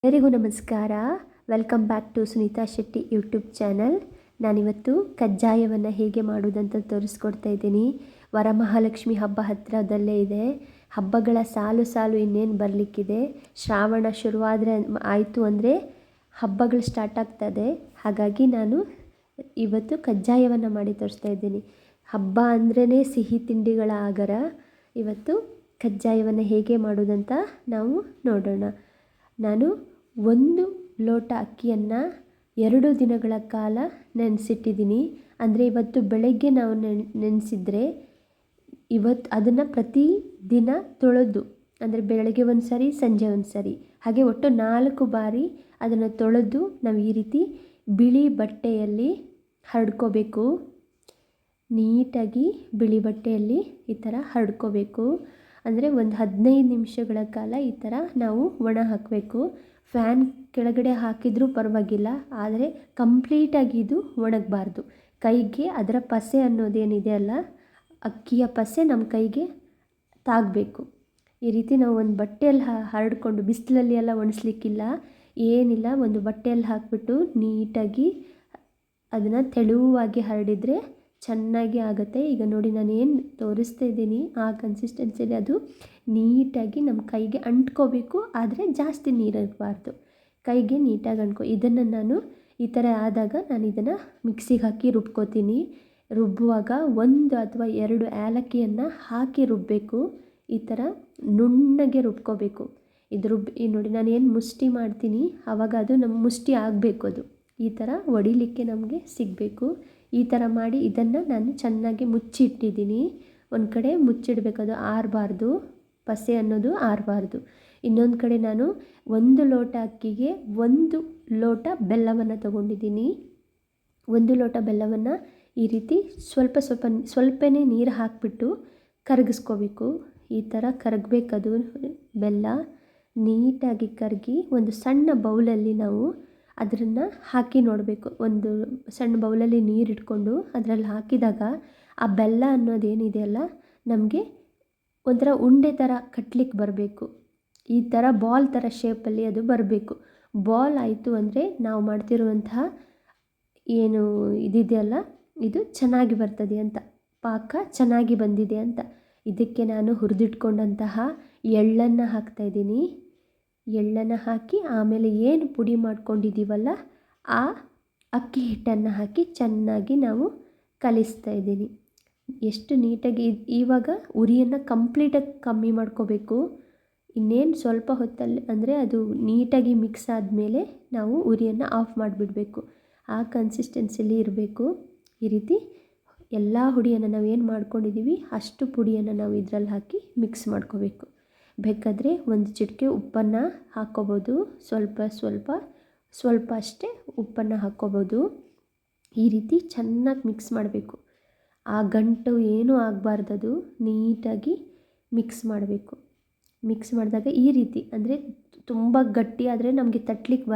ಎಲ್ಲರಿಗೂ ನಮಸ್ಕಾರ. Welcome back to Sunita Shetty YouTube channel. ನಾನಿವತ್ತು ಕಜ್ಜಾಯವನ್ನು ಹೇಗೆ ಮಾಡೋದಂತ ತೋರಿಸ್ಕೊಡ್ತಾ ಇದ್ದೀನಿ. ವರಮಹಾಲಕ್ಷ್ಮಿ ಹಬ್ಬ ಹತ್ತಿರದಲ್ಲೇ ಇದೆ. ಹಬ್ಬಗಳ ಸಾಲು ಸಾಲು ಇನ್ನೇನು ಬರಲಿಕ್ಕಿದೆ. ಶ್ರಾವಣ ಶುರುವಾದರೆ ಆಯಿತು ಅಂದರೆ ಹಬ್ಬಗಳು ಸ್ಟಾರ್ಟ್ ಆಗ್ತದೆ. ಹಾಗಾಗಿ ನಾನು ಇವತ್ತು ಕಜ್ಜಾಯವನ್ನು ಮಾಡಿ ತೋರಿಸ್ತಾ ಇದ್ದೀನಿ. ಹಬ್ಬ ಅಂದ್ರೇ ಸಿಹಿ ತಿಂಡಿಗಳ ಆಗರ. ಇವತ್ತು ಕಜ್ಜಾಯವನ್ನು ಹೇಗೆ ಮಾಡೋದಂತ ನಾವು ನೋಡೋಣ. ನಾನು 1 ಲೋಟ ಅಕ್ಕಿಯನ್ನು 2 ದಿನಗಳ ಕಾಲ ನೆನೆಸಿಟ್ಟಿದ್ದೀನಿ. ಅಂದರೆ ಇವತ್ತು ಬೆಳಗ್ಗೆ ನಾವು ನೆನೆಸಿದ್ರೆ ಇವತ್ತು ಅದನ್ನು ಪ್ರತಿ ದಿನ ತೊಳೆದು, ಅಂದರೆ ಬೆಳಗ್ಗೆ ಒಂದು ಸರಿ ಸಂಜೆ ಒಂದು ಸರಿ ಹಾಗೆ ಒಟ್ಟು 4 ಬಾರಿ ಅದನ್ನು ತೊಳೆದು ನಾವು ಈ ರೀತಿ ಬಿಳಿ ಬಟ್ಟೆಯಲ್ಲಿ ಹರಡ್ಕೋಬೇಕು. ನೀಟಾಗಿ ಬಿಳಿ ಬಟ್ಟೆಯಲ್ಲಿ ಈ ಥರ ಹರಡ್ಕೋಬೇಕು. ಅಂದರೆ ಒಂದು 15 ನಿಮಿಷಗಳ ಕಾಲ ಈ ಥರ ನಾವು ಒಣ ಹಾಕಬೇಕು. ಫ್ಯಾನ್ ಕೆಳಗಡೆ ಹಾಕಿದರೂ ಪರವಾಗಿಲ್ಲ, ಆದರೆ ಕಂಪ್ಲೀಟಾಗಿ ಇದು ಒಣಗಬಾರ್ದು. ಕೈಗೆ ಅದರ ಪಸೆ ಅನ್ನೋದೇನಿದೆ ಅಲ್ಲ, ಅಕ್ಕಿಯ ಪಸೆ ನಮ್ಮ ಕೈಗೆ ತಾಗಬೇಕು. ಈ ರೀತಿ ನಾವು ಒಂದು ಬಟ್ಟೆಯಲ್ಲಿ ಹರಡ್ಕೊಂಡು, ಬಿಸಿಲಲ್ಲಿ ಎಲ್ಲ ಒಣಸ್ಲಿಕ್ಕಿಲ್ಲ, ಏನಿಲ್ಲ, ಒಂದು ಬಟ್ಟೆಯಲ್ಲಿ ಹಾಕಿಬಿಟ್ಟು ನೀಟಾಗಿ ಅದನ್ನು ತೆಳುವಾಗಿ ಹರಡಿದರೆ ಚೆನ್ನಾಗಿ ಆಗುತ್ತೆ. ಈಗ ನೋಡಿ ನಾನು ಏನು ತೋರಿಸ್ತಾ ಇದ್ದೀನಿ ಆ ಕನ್ಸಿಸ್ಟೆನ್ಸಿಯಲ್ಲಿ ಅದು ನೀಟಾಗಿ ನಮ್ಮ ಕೈಗೆ ಅಂಟ್ಕೋಬೇಕು. ಆದರೆ ಜಾಸ್ತಿ ನೀರಿರಬಾರ್ದು, ಕೈಗೆ ನೀಟಾಗಿ ಇದನ್ನು ನಾನು ಈ ಥರ ಆದಾಗ ನಾನು ಇದನ್ನು ಮಿಕ್ಸಿಗೆ ಹಾಕಿ ರುಬ್ಕೋತೀನಿ. ರುಬ್ಬುವಾಗ 1 ಅಥವಾ 2 ಏಲಕ್ಕಿಯನ್ನು ಹಾಕಿ ರುಬ್ಬಬೇಕು. ಈ ಥರ ನುಣ್ಣಗೆ ರುಬ್ಕೋಬೇಕು. ಇದು ನೋಡಿ ನಾನು ಏನು ಮುಷ್ಟಿ ಮಾಡ್ತೀನಿ ಆವಾಗ ಅದು ನಮ್ಮ ಮುಷ್ಟಿ ಆಗಬೇಕು. ಅದು ಈ ಥರ ಹೊಡಿಲಿಕ್ಕೆ ನಮಗೆ ಸಿಗಬೇಕು. ಈ ಥರ ಮಾಡಿ ಇದನ್ನು ನಾನು ಚೆನ್ನಾಗಿ ಮುಚ್ಚಿಟ್ಟಿದ್ದೀನಿ. ಒಂದು ಕಡೆ ಮುಚ್ಚಿಡಬೇಕು, ಅದು ಆರಬಾರ್ದು, ಪಸೆ ಅನ್ನೋದು ಆರಬಾರ್ದು. ಇನ್ನೊಂದು ಕಡೆ ನಾನು 1 ಲೋಟ ಅಕ್ಕಿಗೆ 1 ಲೋಟ ಬೆಲ್ಲವನ್ನು ತೊಗೊಂಡಿದ್ದೀನಿ. 1 ಲೋಟ ಬೆಲ್ಲವನ್ನು ಈ ರೀತಿ ಸ್ವಲ್ಪನೇ ನೀರು ಹಾಕಿಬಿಟ್ಟು ಕರಗಿಸ್ಕೋಬೇಕು. ಈ ಥರ ಕರಗಬೇಕದು ಬೆಲ್ಲ ನೀಟಾಗಿ ಕರಗಿ ಒಂದು ಸಣ್ಣ ಬೌಲಲ್ಲಿ ನಾವು ಅದನ್ನು ಹಾಕಿ ನೋಡಬೇಕು. ಒಂದು ಸಣ್ಣ ಬೌಲಲ್ಲಿ ನೀರು ಇಟ್ಕೊಂಡು ಅದರಲ್ಲಿ ಹಾಕಿದಾಗ ಆ ಬೆಲ್ಲ ಅನ್ನೋದೇನಿದೆ ಅಲ್ಲ, ನಮಗೆ ಒಂಥರ ಉಂಡೆ ಥರ ಕಟ್ಲಿಕ್ಕೆ ಬರಬೇಕು. ಈ ಥರ ಬಾಲ್ ಥರ ಶೇಪಲ್ಲಿ ಅದು ಬರಬೇಕು. ಬಾಲ್ ಆಯಿತು ಅಂದರೆ ನಾವು ಮಾಡ್ತಿರುವಂತಹ ಏನು ಇದಿದೆಯಲ್ಲ, ಇದು ಚೆನ್ನಾಗಿ ಬರ್ತದೆ ಅಂತ, ಪಾಕ ಚೆನ್ನಾಗಿ ಬಂದಿದೆ ಅಂತ. ಇದಕ್ಕೆ ನಾನು ಹುರಿದಿಟ್ಕೊಂಡಂತಹ ಎಳ್ಳನ್ನು ಹಾಕ್ತಾಯಿದ್ದೀನಿ. ಎಳ್ಳನ್ನು ಹಾಕಿ ಆಮೇಲೆ ಏನು ಪುಡಿ ಮಾಡ್ಕೊಂಡಿದ್ದೀವಲ್ಲ ಆ ಅಕ್ಕಿ ಹಿಟ್ಟನ್ನು ಹಾಕಿ ಚೆನ್ನಾಗಿ ನಾವು ಕಲಿಸ್ತಾ ಇದ್ದೀನಿ. ಎಷ್ಟು ನೀಟಾಗಿ ಇವಾಗ ಉರಿಯನ್ನು ಕಂಪ್ಲೀಟಾಗಿ ಕಮ್ಮಿ ಮಾಡ್ಕೋಬೇಕು. ಇನ್ನೇನು ಸ್ವಲ್ಪ ಹೊತ್ತಲ್ಲಿ, ಅಂದರೆ ಅದು ನೀಟಾಗಿ ಮಿಕ್ಸ್ ಆದಮೇಲೆ ನಾವು ಉರಿಯನ್ನು ಆಫ್ ಮಾಡಿಬಿಡಬೇಕು. ಆ ಕನ್ಸಿಸ್ಟೆನ್ಸಿಲಿ ಇರಬೇಕು. ಈ ರೀತಿ ಎಲ್ಲ ಹುಡಿಯನ್ನು ನಾವು ಏನು ಮಾಡ್ಕೊಂಡಿದ್ದೀವಿ ಅಷ್ಟು ಪುಡಿಯನ್ನು ನಾವು ಇದರಲ್ಲಿ ಹಾಕಿ ಮಿಕ್ಸ್ ಮಾಡ್ಕೋಬೇಕು. ಬೇಕಾದರೆ ಒಂದು ಚಿಟಿಕೆ ಉಪ್ಪನ್ನು ಹಾಕ್ಕೋಬೋದು, ಸ್ವಲ್ಪ ಅಷ್ಟೇ ಉಪ್ಪನ್ನು ಹಾಕ್ಕೋಬೋದು. ಈ ರೀತಿ ಚೆನ್ನಾಗಿ ಮಿಕ್ಸ್ ಮಾಡಬೇಕು. ಆ ಗಂಟು ಏನೂ ಆಗಬಾರ್ದದು, ನೀಟಾಗಿ ಮಿಕ್ಸ್ ಮಾಡಬೇಕು. ಮಿಕ್ಸ್ ಮಾಡಿದಾಗ ಈ ರೀತಿ, ಅಂದರೆ ತುಂಬ ಗಟ್ಟಿ ಆದರೆ ನಮಗೆ ತಟ್ಲಿಕ್ಕೆ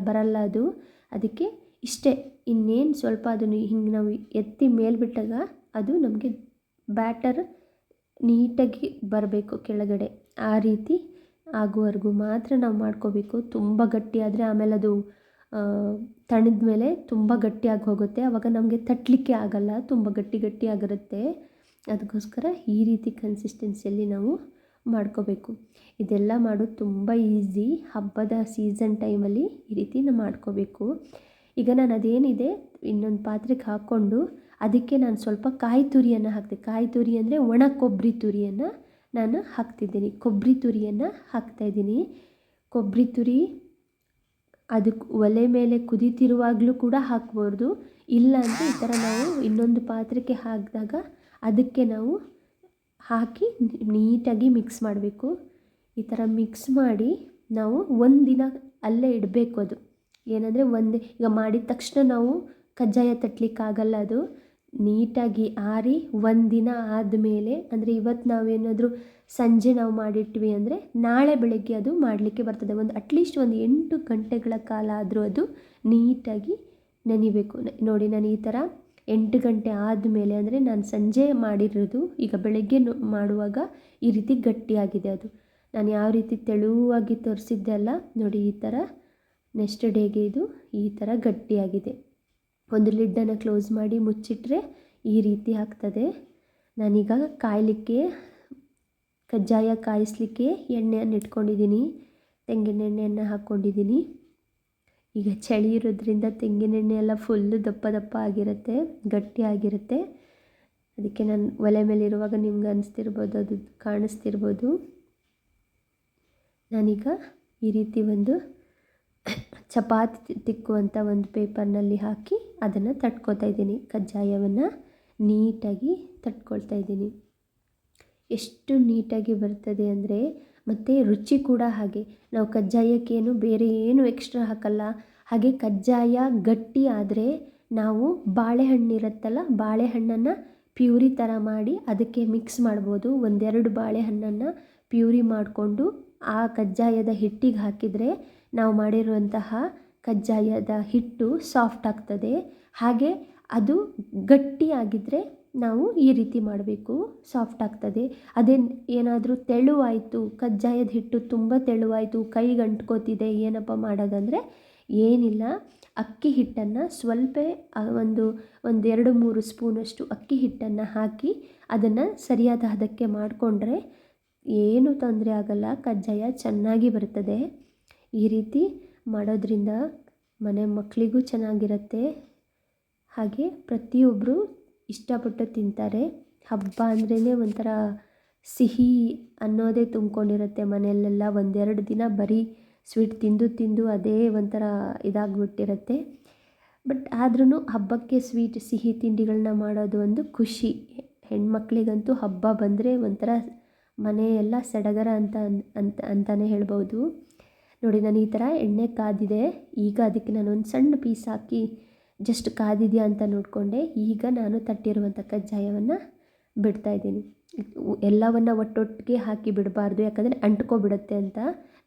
ಬರಲ್ಲ ಅದು. ಅದಕ್ಕೆ ಇಷ್ಟೇ, ಇನ್ನೇನು ಸ್ವಲ್ಪ ಅದನ್ನು ಹಿಂಗೆ ನಾವು ಎತ್ತಿ ಮೇಲ್ಬಿಟ್ಟಾಗ ಅದು ನಮಗೆ ಬ್ಯಾಟರ್ ನೀಟಾಗಿ ಬರಬೇಕು ಕೆಳಗಡೆ. ಆ ರೀತಿ ಆಗುವವರೆಗೂ ಮಾತ್ರ ನಾವು ಮಾಡ್ಕೋಬೇಕು. ತುಂಬ ಗಟ್ಟಿ ಆದರೆ ಆಮೇಲೆ ಅದು ತಣಿದ ಮೇಲೆ ತುಂಬ ಗಟ್ಟಿಯಾಗಿ ಹೋಗುತ್ತೆ, ಆವಾಗ ನಮಗೆ ತಟ್ಟಲಿಕ್ಕೆ ಆಗಲ್ಲ, ತುಂಬ ಗಟ್ಟಿ ಆಗಿರುತ್ತೆ. ಅದಕ್ಕೋಸ್ಕರ ಈ ರೀತಿ ಕನ್ಸಿಸ್ಟೆನ್ಸಿಯಲ್ಲಿ ನಾವು ಮಾಡ್ಕೋಬೇಕು. ಇದೆಲ್ಲ ಮಾಡೋದು ತುಂಬ ಈಸಿ. ಹಬ್ಬದ ಸೀಸನ್ ಟೈಮಲ್ಲಿ ಈ ರೀತಿ ನಾವು ಮಾಡ್ಕೋಬೇಕು. ಈಗ ನಾನು ಅದೇನಿದೆ ಇನ್ನೊಂದು ಪಾತ್ರೆಗೆ ಹಾಕ್ಕೊಂಡು ಅದಕ್ಕೆ ನಾನು ಸ್ವಲ್ಪ ಕಾಯಿ ತುರಿಯನ್ನು ಹಾಕ್ತೆ. ಕಾಯಿ ತುರಿ ಅಂದರೆ ಒಣ ಕೊಬ್ಬರಿ ತುರಿಯನ್ನು ನಾನು ಹಾಕ್ತಿದ್ದೀನಿ. ಕೊಬ್ಬರಿ ತುರಿಯನ್ನು ಹಾಕ್ತಾಯಿದ್ದೀನಿ. ಕೊಬ್ಬರಿ ತುರಿ ಅದಕ್ಕೆ ಒಲೆ ಮೇಲೆ ಕುದೀತಿರುವಾಗಲೂ ಕೂಡ ಹಾಕ್ಬೋದು. ಇಲ್ಲ ಅಂದರೆ ಈ ಥರ ನಾವು ಇನ್ನೊಂದು ಪಾತ್ರೆಗೆ ಹಾಕಿದಾಗ ಅದಕ್ಕೆ ನಾವು ಹಾಕಿ ನೀಟಾಗಿ ಮಿಕ್ಸ್ ಮಾಡಬೇಕು. ಈ ಥರ ಮಿಕ್ಸ್ ಮಾಡಿ ನಾವು 1 ದಿನ ಅಲ್ಲೇ ಇಡಬೇಕು. ಅದು ಏನಂದರೆ ಈಗ ಮಾಡಿದ ತಕ್ಷಣ ನಾವು ಕಜ್ಜಾಯ ತಟ್ಟಲಿಕ್ಕಾಗಲ್ಲ. ಅದು ನೀಟಾಗಿ ಆರಿ 1 ದಿನ ಆದಮೇಲೆ, ಅಂದರೆ ಇವತ್ತು ನಾವೇನಾದರೂ ಸಂಜೆ ನಾವು ಮಾಡಿಟ್ವಿ ಅಂದರೆ ನಾಳೆ ಬೆಳಗ್ಗೆ ಅದು ಮಾಡಲಿಕ್ಕೆ ಬರ್ತದೆ. ಅಟ್ಲೀಸ್ಟ್ 8 ಗಂಟೆಗಳ ಕಾಲ ಆದರೂ ಅದು ನೀಟಾಗಿ ನೆನಿಬೇಕು. ನೋಡಿ ನಾನು ಈ ಥರ 8 ಗಂಟೆ ಆದಮೇಲೆ, ಅಂದರೆ ನಾನು ಸಂಜೆ ಮಾಡಿರೋದು ಈಗ ಬೆಳಗ್ಗೆ ಮಾಡುವಾಗ ಈ ರೀತಿ ಗಟ್ಟಿಯಾಗಿದೆ. ಅದು ನಾನು ಯಾವ ರೀತಿ ತೆಳುವಾಗಿ ತೋರಿಸಿದ್ದೆ ಅಲ್ಲ ನೋಡಿ, ಈ ಥರ ನೆಕ್ಸ್ಟ್ ಡೇಗೆ ಇದು ಈ ಥರ ಗಟ್ಟಿಯಾಗಿದೆ. ಒಂದು ಲಿಡ್ಡನ್ನು ಕ್ಲೋಸ್ ಮಾಡಿ ಮುಚ್ಚಿಟ್ರೆ ಈ ರೀತಿ ಆಗ್ತದೆ. ನಾನೀಗ ಕಾಯಲಿಕ್ಕೆ ಕಜ್ಜಾಯ ಕಾಯಿಸಲಿಕ್ಕೆ ಎಣ್ಣೆಯನ್ನು ಇಟ್ಕೊಂಡಿದ್ದೀನಿ, ತೆಂಗಿನೆಣ್ಣೆಯನ್ನು ಹಾಕ್ಕೊಂಡಿದ್ದೀನಿ. ಈಗ ಚಳಿ ಇರೋದ್ರಿಂದ ತೆಂಗಿನೆಣ್ಣೆ ಎಲ್ಲ ಫುಲ್ಲು ದಪ್ಪ ದಪ್ಪ ಆಗಿರುತ್ತೆ, ಗಟ್ಟಿಯಾಗಿರುತ್ತೆ. ಅದಕ್ಕೆ ನಾನು ಒಲೆ ಮೇಲೆ ಇರುವಾಗ ನಿಮ್ಗೆ ಅನಿಸ್ತಿರ್ಬೋದು, ಅದು ಕಾಣಿಸ್ತಿರ್ಬೋದು. ನಾನೀಗ ಈ ರೀತಿ ಒಂದು ಚಪಾತಿ ತಿಕ್ಕುವಂಥ ಒಂದು ಪೇಪರ್ನಲ್ಲಿ ಹಾಕಿ ಅದನ್ನು ತಟ್ಕೊತಾ ಇದ್ದೀನಿ. ಕಜ್ಜಾಯವನ್ನು ನೀಟಾಗಿ ತಟ್ಕೊಳ್ತಾ ಇದ್ದೀನಿ. ಎಷ್ಟು ನೀಟಾಗಿ ಬರ್ತದೆ ಅಂದರೆ, ಮತ್ತು ರುಚಿ ಕೂಡ ಹಾಗೆ. ನಾವು ಕಜ್ಜಾಯಕ್ಕೇನು ಬೇರೆ ಏನು ಎಕ್ಸ್ಟ್ರಾ ಹಾಕಲ್ಲ. ಹಾಗೆ ಕಜ್ಜಾಯ ಗಟ್ಟಿ ಆದರೆ ನಾವು ಬಾಳೆಹಣ್ಣಿರುತ್ತಲ್ಲ, ಬಾಳೆಹಣ್ಣನ್ನು ಪ್ಯೂರಿ ಥರ ಮಾಡಿ ಅದಕ್ಕೆ ಮಿಕ್ಸ್ ಮಾಡ್ಬೋದು. ಒಂದೆರಡು ಬಾಳೆಹಣ್ಣನ್ನು ಪ್ಯೂರಿ ಮಾಡಿಕೊಂಡು ಆ ಕಜ್ಜಾಯದ ಹಿಟ್ಟಿಗೆ ಹಾಕಿದರೆ ನಾವು ಮಾಡಿರುವಂತಹ ಕಜ್ಜಾಯದ ಹಿಟ್ಟು ಸಾಫ್ಟ್ ಆಗ್ತದೆ. ಹಾಗೆ ಅದು ಗಟ್ಟಿಯಾಗಿದ್ದರೆ ನಾವು ಈ ರೀತಿ ಮಾಡಬೇಕು, ಸಾಫ್ಟ್ ಆಗ್ತದೆ. ಅದೇ ಏನಾದರೂ ತೆಳುವಾಯಿತು, ಕಜ್ಜಾಯದ ಹಿಟ್ಟು ತುಂಬ ತೆಳುವಾಯಿತು, ಕೈಗೆ ಅಂಟ್ಕೋತಿದೆ, ಏನಪ್ಪ ಮಾಡೋದಂದರೆ ಏನಿಲ್ಲ, ಅಕ್ಕಿ ಹಿಟ್ಟನ್ನು ಸ್ವಲ್ಪ ಒಂದು 2-3 ಸ್ಪೂನಷ್ಟು ಅಕ್ಕಿ ಹಿಟ್ಟನ್ನು ಹಾಕಿ ಅದನ್ನು ಸರಿಯಾದ ಹದಕ್ಕೆ ಮಾಡಿಕೊಂಡ್ರೆ ಏನೂ ತೊಂದರೆ ಆಗಲ್ಲ, ಕಜ್ಜಾಯ ಚೆನ್ನಾಗಿ ಬರ್ತದೆ. ಈ ರೀತಿ ಮಾಡೋದ್ರಿಂದ ಮನೆ ಮಕ್ಕಳಿಗೂ ಚೆನ್ನಾಗಿರುತ್ತೆ, ಹಾಗೆ ಪ್ರತಿಯೊಬ್ಬರು ಇಷ್ಟಪಟ್ಟು ತಿಂತಾರೆ. ಹಬ್ಬ ಅಂದ್ರೇ ಒಂಥರ ಸಿಹಿ ಅನ್ನೋದೇ ತುಂಬ್ಕೊಂಡಿರುತ್ತೆ ಮನೆಯಲ್ಲೆಲ್ಲ. 1-2 ದಿನ ಬರೀ ಸ್ವೀಟ್ ತಿಂದು ಅದೇ ಒಂಥರ ಇದಾಗ್ಬಿಟ್ಟಿರುತ್ತೆ. ಬಟ್ ಆದ್ರೂ ಹಬ್ಬಕ್ಕೆ ಸ್ವೀಟ್ ಸಿಹಿ ತಿಂಡಿಗಳನ್ನ ಮಾಡೋದು ಒಂದು ಖುಷಿ. ಹೆಣ್ಮಕ್ಳಿಗಂತೂ ಹಬ್ಬ ಬಂದರೆ ಒಂಥರ ಮನೆಯೆಲ್ಲ ಸಡಗರ ಅಂತಲೇ ಹೇಳ್ಬೋದು. ನೋಡಿ, ನಾನು ಈ ಥರ ಎಣ್ಣೆ ಕಾದಿದೆ. ಈಗ ಅದಕ್ಕೆ ನಾನು ಒಂದು ಸಣ್ಣ ಪೀಸ್ ಹಾಕಿ ಜಸ್ಟ್ ಕಾದಿದೆಯಾ ಅಂತ ನೋಡಿಕೊಂಡೆ. ಈಗ ನಾನು ತಟ್ಟಿರುವಂಥ ಕಜ್ಜಾಯವನ್ನು ಬಿಡ್ತಾಯಿದ್ದೀನಿ. ಎಲ್ಲವನ್ನು ಒಟ್ಟೊಟ್ಟಿಗೆ ಹಾಕಿ ಬಿಡಬಾರ್ದು, ಯಾಕಂದರೆ ಅಂಟ್ಕೊಬಿಡುತ್ತೆ ಅಂತ.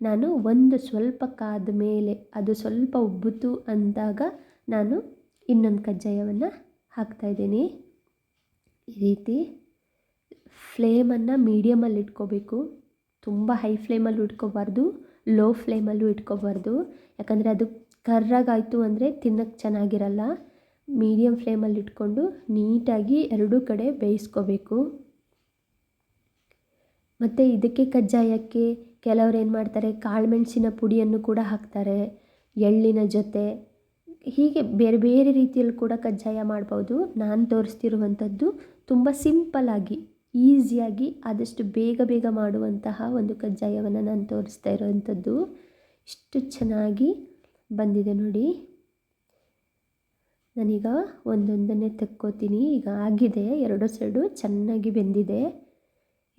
ನಾನು ಒಂದು ಸ್ವಲ್ಪ ಕಾದ ಮೇಲೆ ಅದು ಸ್ವಲ್ಪ ಉಬ್ಬಿತು ಅಂದಾಗ ನಾನು ಇನ್ನೊಂದು ಕಜ್ಜಾಯವನ್ನು ಹಾಕ್ತಾಯಿದ್ದೀನಿ. ಈ ರೀತಿ ಫ್ಲೇಮನ್ನು ಮೀಡಿಯಮಲ್ಲಿ ಇಟ್ಕೋಬೇಕು. ತುಂಬ ಹೈ ಫ್ಲೇಮಲ್ಲೂ ಇಟ್ಕೋಬಾರ್ದು, ಲೋ ಫ್ಲೇಮಲ್ಲೂ ಇಟ್ಕೋಬಾರ್ದು. ಯಾಕಂದರೆ ಅದು ಕರ್ರಾಗಾಯಿತು ಅಂದರೆ ತಿನ್ನೋಕ್ಕೆ ಚೆನ್ನಾಗಿರಲ್ಲ. ಮೀಡಿಯಮ್ ಫ್ಲೇಮಲ್ಲಿ ಇಟ್ಕೊಂಡು ನೀಟಾಗಿ ಎರಡೂ ಕಡೆ ಬೇಯಿಸ್ಕೋಬೇಕು. ಮತ್ತು ಇದಕ್ಕೆ ಕಜ್ಜಾಯಕ್ಕೆ ಕೆಲವ್ರು ಏನು ಮಾಡ್ತಾರೆ, ಕಾಳುಮೆಣಸಿನ ಪುಡಿಯನ್ನು ಕೂಡ ಹಾಕ್ತಾರೆ ಎಳ್ಳಿನ ಜೊತೆ. ಹೀಗೆ ಬೇರೆ ಬೇರೆ ರೀತಿಯಲ್ಲಿ ಕೂಡ ಕಜ್ಜಾಯ ಮಾಡ್ಬೋದು. ನಾನು ತೋರಿಸ್ತಿರುವಂಥದ್ದು ತುಂಬ ಸಿಂಪಲ್ಲಾಗಿ, ಈಸಿಯಾಗಿ, ಆದಷ್ಟು ಬೇಗ ಮಾಡುವಂತಹ ಒಂದು ಕಜ್ಜಾಯವನ್ನು ನಾನು ತೋರಿಸ್ತಾ ಇರೋವಂಥದ್ದು. ಇಷ್ಟು ಚೆನ್ನಾಗಿ ಬಂದಿದೆ ನೋಡಿ. ನಾನೀಗ ಒಂದೊಂದನ್ನೇ ತೆಕ್ಕೋತೀನಿ. ಈಗ ಆಗಿದೆ, ಎರಡು ಸೈಡು ಚೆನ್ನಾಗಿ ಬೆಂದಿದೆ.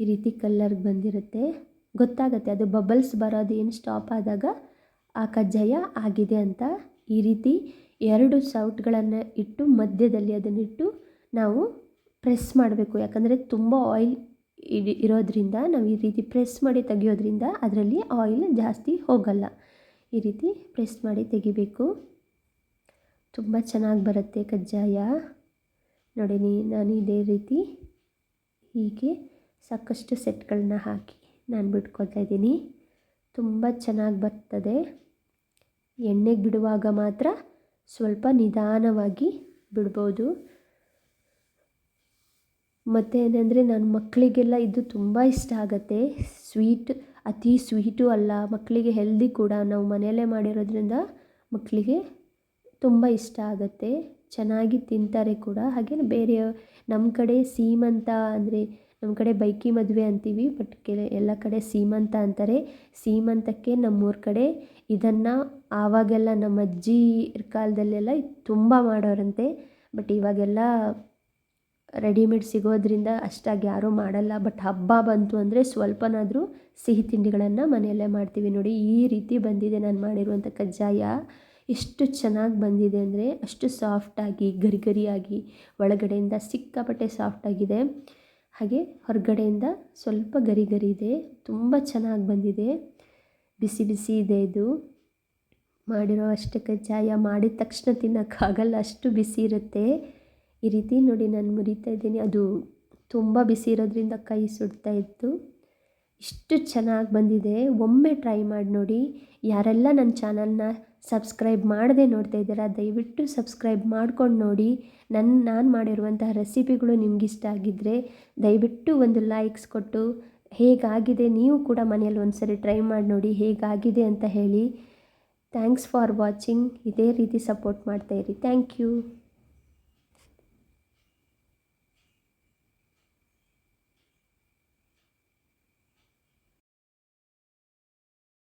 ಈ ರೀತಿ ಕಲ್ಲರ್ಗೆ ಬಂದಿರುತ್ತೆ, ಗೊತ್ತಾಗುತ್ತೆ. ಅದು ಬಬಲ್ಸ್ ಬರೋದು ಏನು ಸ್ಟಾಪ್ ಆದಾಗ ಆ ಕಜ್ಜಾಯ ಆಗಿದೆ ಅಂತ. ಈ ರೀತಿ 2 ಸೌಟ್ಗಳನ್ನು ಇಟ್ಟು ಮಧ್ಯದಲ್ಲಿ ಅದನ್ನಿಟ್ಟು ನಾವು ಪ್ರೆಸ್ ಮಾಡಬೇಕು. ಯಾಕಂದರೆ ತುಂಬ ಆಯಿಲ್ ಇರೋದ್ರಿಂದ ನಾವು ಈ ರೀತಿ ಪ್ರೆಸ್ ಮಾಡಿ ತೆಗಿಯೋದ್ರಿಂದ ಅದರಲ್ಲಿ ಆಯಿಲ್ ಜಾಸ್ತಿ ಹೋಗಲ್ಲ. ಈ ರೀತಿ ಪ್ರೆಸ್ ಮಾಡಿ ತೆಗಿಬೇಕು. ತುಂಬ ಚೆನ್ನಾಗಿ ಬರುತ್ತೆ ಕಜ್ಜಾಯ. ನೋಡಿ, ನಾನು ಇದೇ ರೀತಿ ಹೀಗೆ ಸಾಕಷ್ಟು ಸೆಟ್ಗಳನ್ನ ಹಾಕಿ ನಾನು ಬಿಟ್ಕೊತಾ ಇದ್ದೀನಿ. ತುಂಬ ಚೆನ್ನಾಗಿ ಬರ್ತದೆ. ಎಣ್ಣೆಗೆ ಬಿಡುವಾಗ ಮಾತ್ರ ಸ್ವಲ್ಪ ನಿಧಾನವಾಗಿ ಬಿಡ್ಬೋದು. ಮತ್ತು ಏನಂದರೆ ನನ್ನ ಮಕ್ಕಳಿಗೆಲ್ಲ ಇದು ತುಂಬ ಇಷ್ಟ ಆಗುತ್ತೆ. ಸ್ವೀಟ್ ಅತಿ ಸ್ವೀಟು ಅಲ್ಲ, ಮಕ್ಕಳಿಗೆ ಹೆಲ್ದಿ ಕೂಡ. ನಾವು ಮನೆಯಲ್ಲೇ ಮಾಡಿರೋದ್ರಿಂದ ಮಕ್ಕಳಿಗೆ ತುಂಬ ಇಷ್ಟ ಆಗುತ್ತೆ, ಚೆನ್ನಾಗಿ ತಿಂತಾರೆ ಕೂಡ. ಹಾಗೆ ಬೇರೆ ನಮ್ಮ ಕಡೆ ಸೀಮಂತ ಅಂದರೆ, ನಮ್ಮ ಕಡೆ ಬೈಕಿ ಮದುವೆ ಅಂತೀವಿ, ಬಟ್ ಎಲ್ಲ ಕಡೆ ಸೀಮಂತ ಅಂತಾರೆ. ಸೀಮಂತಕ್ಕೆ ನಮ್ಮೂರ ಕಡೆ ಇದನ್ನು ಆವಾಗೆಲ್ಲ ನಮ್ಮ ಅಜ್ಜಿ ಕಾಲದಲ್ಲೆಲ್ಲ ತುಂಬ ಮಾಡೋರಂತೆ. ಬಟ್ ಇವಾಗೆಲ್ಲ ರೆಡಿಮೇಡ್ ಸಿಗೋದ್ರಿಂದ ಅಷ್ಟಾಗಿ ಯಾರೂ ಮಾಡಲ್ಲ. ಬಟ್ ಹಬ್ಬ ಬಂತು ಅಂದರೆ ಸ್ವಲ್ಪನಾದರೂ ಸಿಹಿ ತಿಂಡಿಗಳನ್ನು ಮನೆಯಲ್ಲೇ ಮಾಡ್ತೀವಿ. ನೋಡಿ, ಈ ರೀತಿ ಬಂದಿದೆ ನಾನು ಮಾಡಿರುವಂಥ ಕಜ್ಜಾಯ. ಎಷ್ಟು ಚೆನ್ನಾಗಿ ಬಂದಿದೆ ಅಂದರೆ ಅಷ್ಟು ಸಾಫ್ಟಾಗಿ ಗರಿಗರಿಯಾಗಿ, ಒಳಗಡೆಯಿಂದ ಸಿಕ್ಕಾಪಟ್ಟೆ ಸಾಫ್ಟಾಗಿದೆ, ಹಾಗೆ ಹೊರಗಡೆಯಿಂದ ಸ್ವಲ್ಪ ಗರಿ ಗರಿ ಇದೆ. ತುಂಬ ಚೆನ್ನಾಗಿ ಬಂದಿದೆ, ಬಿಸಿ ಬಿಸಿ ಇದೆ. ಇದು ಮಾಡಿರೋ ಅಷ್ಟು ಕಜ್ಜಾಯ ಮಾಡಿದ ತಕ್ಷಣ ತಿನ್ನೋಕ್ಕಾಗಲ್ಲ, ಅಷ್ಟು ಬಿಸಿ ಇರುತ್ತೆ. ಈ ರೀತಿ ನೋಡಿ ನಾನು ಮುರಿತಾ ಇದ್ದೀನಿ. ಅದು ತುಂಬ ಬಿಸಿ ಇರೋದ್ರಿಂದ ಕೈ ಸುಡ್ತಾ ಇತ್ತು. ಇಷ್ಟು ಚೆನ್ನಾಗಿ ಬಂದಿದೆ. ಒಮ್ಮೆ ಟ್ರೈ ಮಾಡಿ ನೋಡಿ. ಯಾರೆಲ್ಲ ನನ್ನ ಚಾನಲ್ನ ಸಬ್ಸ್ಕ್ರೈಬ್ ಮಾಡದೆ ನೋಡ್ತಾ ಇದ್ದೀರಾ, ದಯವಿಟ್ಟು ಸಬ್ಸ್ಕ್ರೈಬ್ ಮಾಡ್ಕೊಂಡು ನೋಡಿ. ನಾನು ಮಾಡಿರುವಂತಹ ರೆಸಿಪಿಗಳು ನಿಮಗಿಷ್ಟ ಆಗಿದ್ದರೆ ದಯವಿಟ್ಟು ಒಂದು ಲೈಕ್ಸ್ ಕೊಟ್ಟು ಹೇಗಾಗಿದೆ ನೀವು ಕೂಡ ಮನೆಯಲ್ಲಿ ಒಂದ್ಸರಿ ಟ್ರೈ ಮಾಡಿ ನೋಡಿ, ಹೇಗಾಗಿದೆ ಅಂತ ಹೇಳಿ. Thanks for watching. ಇದೇ ರೀತಿ ಸಪೋರ್ಟ್ ಮಾಡ್ತಾಯಿರಿ. Thank you.